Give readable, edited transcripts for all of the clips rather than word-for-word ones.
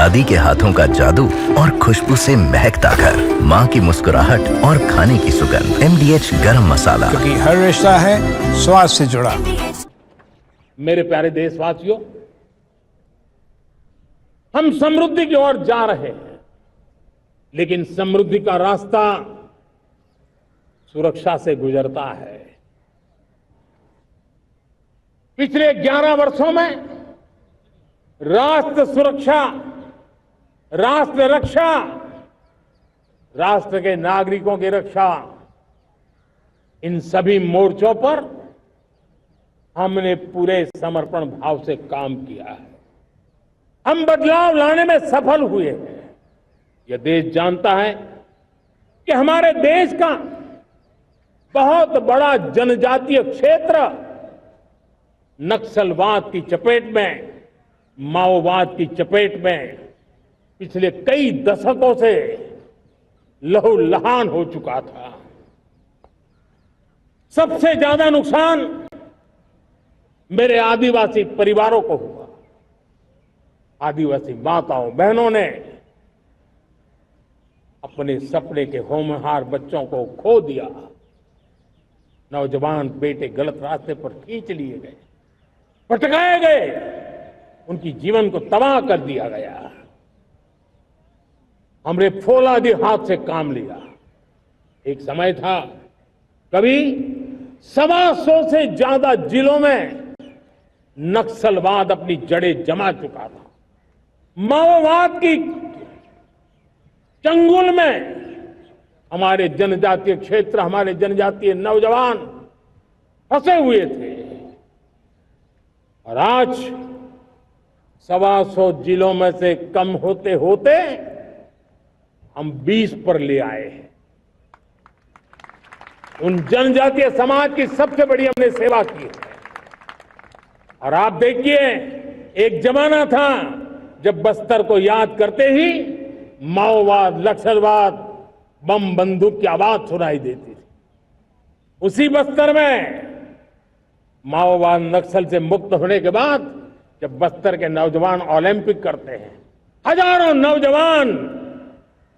दादी के हाथों का जादू और खुशबू से महकता घर, माँ की मुस्कुराहट और खाने की सुगंध। MDH गरम मसाला, क्योंकि हर रिश्ता है स्वाद से जुड़ा। मेरे प्यारे देशवासियों, हम समृद्धि की ओर जा रहे हैं, लेकिन समृद्धि का रास्ता सुरक्षा से गुजरता है। पिछले 11 वर्षों में राष्ट्र सुरक्षा, राष्ट्र रक्षा, राष्ट्र के नागरिकों की रक्षा, इन सभी मोर्चों पर हमने पूरे समर्पण भाव से काम किया है। हम बदलाव लाने में सफल हुए हैं। यह देश जानता है कि हमारे देश का बहुत बड़ा जनजातीय क्षेत्र नक्सलवाद की चपेट में, माओवाद की चपेट में पिछले कई दशकों से लहूलुहान हो चुका था। सबसे ज्यादा नुकसान मेरे आदिवासी परिवारों को हुआ। आदिवासी माताओं बहनों ने अपने सपने के होनहार बच्चों को खो दिया। नौजवान बेटे गलत रास्ते पर खींच लिए गए, भटकाए गए, उनकी जीवन को तबाह कर दिया गया। हमने फौलादी हाथ से काम लिया। एक समय था, कभी 125 से ज्यादा जिलों में नक्सलवाद अपनी जड़ें जमा चुका था। माओवाद की चंगुल में हमारे जनजातीय क्षेत्र, हमारे जनजातीय नौजवान फंसे हुए थे। और आज 125 जिलों में से कम होते होते हम 20 पर ले आए हैं। उन जनजातीय समाज की सबसे बड़ी हमने सेवा की है। और आप देखिए, एक जमाना था जब बस्तर को याद करते ही माओवाद, नक्सलवाद, बम बंदूक की आवाज सुनाई देती थी। उसी बस्तर में माओवाद नक्सल से मुक्त होने के बाद जब बस्तर के नौजवान ओलंपिक करते हैं, हजारों नौजवान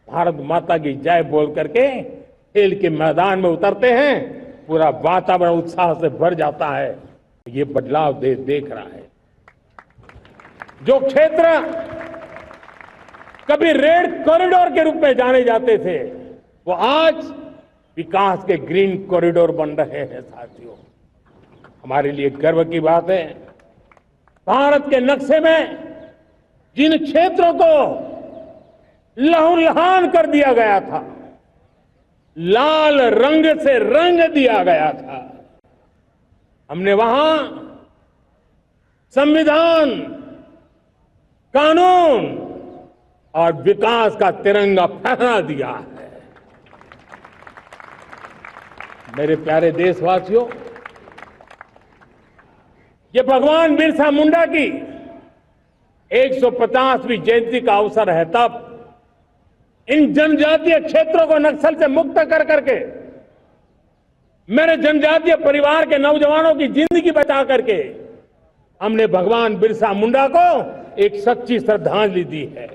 भारत माता की जय बोल करके खेल के मैदान में उतरते हैं, पूरा वातावरण उत्साह से भर जाता है। ये बदलाव देश देख रहा है। जो क्षेत्र कभी रेड कॉरिडोर के रूप में जाने जाते थे, वो आज विकास के ग्रीन कॉरिडोर बन रहे हैं। साथियों, हमारे लिए गर्व की बात है, भारत के नक्शे में जिन क्षेत्रों को लहूलुहान कर दिया गया था, लाल रंग से रंग दिया गया था, हमने वहां संविधान, कानून और विकास का तिरंगा फहरा दिया है। मेरे प्यारे देशवासियों, ये भगवान बिरसा मुंडा की 150वीं जयंती का अवसर है। तब इन जनजातीय क्षेत्रों को नक्सल से मुक्त कर करके, मेरे जनजातीय परिवार के नौजवानों की जिंदगी बचा करके हमने भगवान बिरसा मुंडा को एक सच्ची श्रद्धांजलि दी है।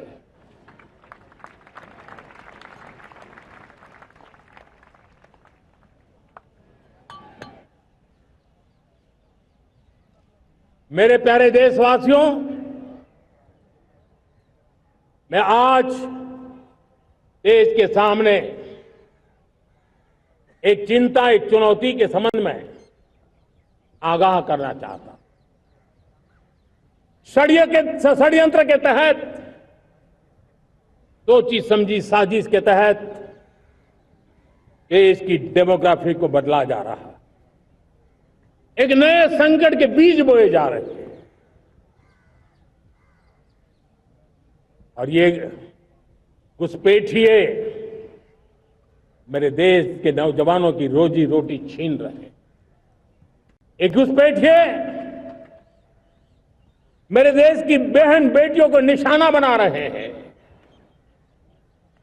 मेरे प्यारे देशवासियों, मैं आज देश के सामने एक चिंता, एक चुनौती के संबंध में आगाह करना चाहता हूं। षड्यंत्र के तहत, सोची समझी साजिश के तहत देश की डेमोग्राफी को बदला जा रहा है। एक नए संकट के बीज बोए जा रहे हैं। और ये घुसपैठिए मेरे देश के नौजवानों की रोजी रोटी छीन रहे हैं। एक घुसपैठिए मेरे देश की बहन बेटियों को निशाना बना रहे हैं।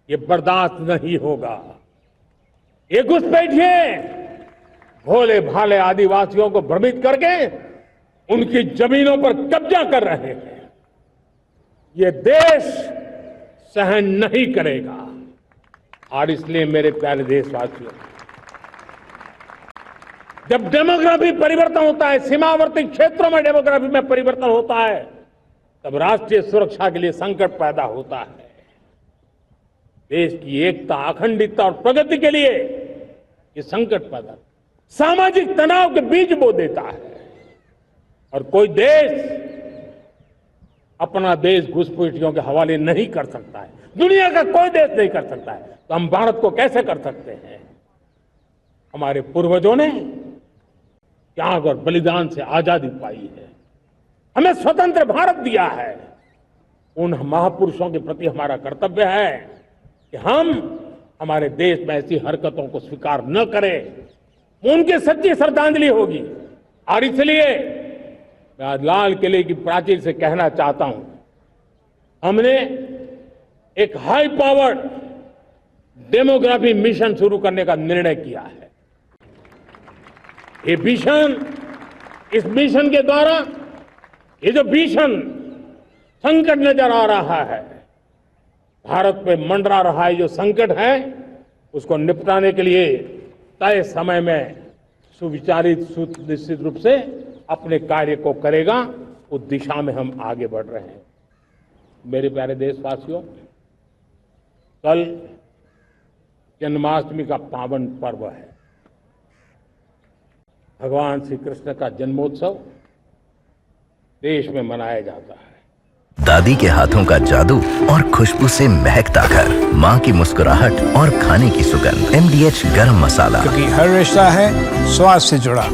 ये बर्दाश्त नहीं होगा। ये घुसपैठिए भोले भाले आदिवासियों को भ्रमित करके उनकी जमीनों पर कब्जा कर रहे हैं। ये देश सहन नहीं करेगा। और इसलिए मेरे प्यारे देशवासियों, जब डेमोग्राफी परिवर्तन होता है, सीमावर्ती क्षेत्रों में डेमोग्राफी में परिवर्तन होता है, तब राष्ट्रीय सुरक्षा के लिए संकट पैदा होता है। देश की एकता, अखंडता और प्रगति के लिए ये संकट पैदा, सामाजिक तनाव के बीज बो देता है। और कोई देश अपना देश घुसपैठियों के हवाले नहीं कर सकता है, दुनिया का कोई देश नहीं कर सकता है, तो हम भारत को कैसे कर सकते हैं? हमारे पूर्वजों ने त्याग और बलिदान से आजादी पाई है, हमें स्वतंत्र भारत दिया है। उन महापुरुषों के प्रति हमारा कर्तव्य है कि हम हमारे देश में ऐसी हरकतों को स्वीकार न करें, उनकी सच्ची श्रद्धांजलि होगी। और इसलिए मैं आज लाल किले की प्राचीर से कहना चाहता हूं, हमने एक हाई पावर्ड डेमोग्राफी मिशन शुरू करने का निर्णय किया है। ये मिशन, इस मिशन के द्वारा ये जो भीषण संकट नजर आ रहा है, भारत पे मंडरा रहा है जो संकट है, उसको निपटाने के लिए तय समय में सुविचारित सुनिश्चित रूप से अपने कार्य को करेगा। उस दिशा में हम आगे बढ़ रहे हैं। मेरे प्यारे देशवासियों, कल जन्माष्टमी का पावन पर्व है। भगवान श्री कृष्ण का जन्मोत्सव देश में मनाया जाता है। दादी के हाथों का जादू और खुशबू से महकता घर, माँ की मुस्कुराहट और खाने की सुगंध, MDH गरम मसाला। क्योंकि हर रिश्ता है स्वाद से जुड़ा।